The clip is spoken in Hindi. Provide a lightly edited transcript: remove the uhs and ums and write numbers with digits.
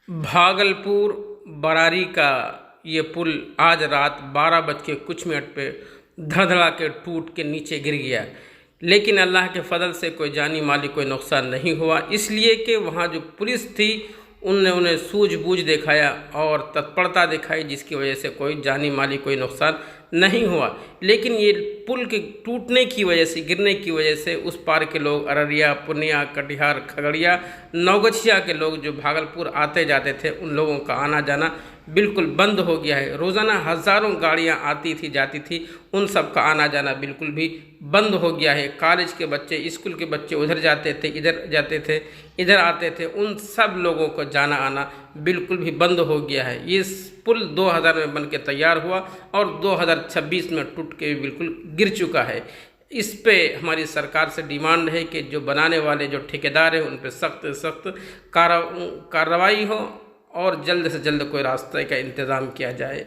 भागलपुर बरारी का ये पुल आज रात 12 बज के कुछ मिनट पे धड़धड़ा के टूट के नीचे गिर गया। लेकिन अल्लाह के फजल से कोई जानी माली कोई नुकसान नहीं हुआ, इसलिए कि वहाँ जो पुलिस थी उनने उन्हें सूझबूझ दिखाया और तत्परता दिखाई, जिसकी वजह से कोई जानी माली कोई नुकसान नहीं हुआ। लेकिन ये पुल के टूटने की वजह से, गिरने की वजह से उस पार के लोग, अररिया, पूर्णिया, कटिहार, खगड़िया, नवगछिया के लोग जो भागलपुर आते जाते थे, उन लोगों का आना जाना बिल्कुल बंद हो गया है। रोज़ाना हज़ारों गाड़ियां आती थी जाती थी, उन सब का आना जाना बिल्कुल भी बंद हो गया है। कॉलेज के बच्चे, स्कूल के बच्चे उधर जाते थे, इधर जाते थे, इधर आते थे, उन सब लोगों को जाना आना बिल्कुल भी बंद हो गया है। ये पुल 2000 में बन के तैयार हुआ और 2026 में टूट के बिल्कुल गिर चुका है। इस पे हमारी सरकार से डिमांड है कि जो बनाने वाले जो ठेकेदार हैं उन पर सख्त सख्त कार्रवाई हो और जल्द से जल्द कोई रास्ते का इंतज़ाम किया जाए।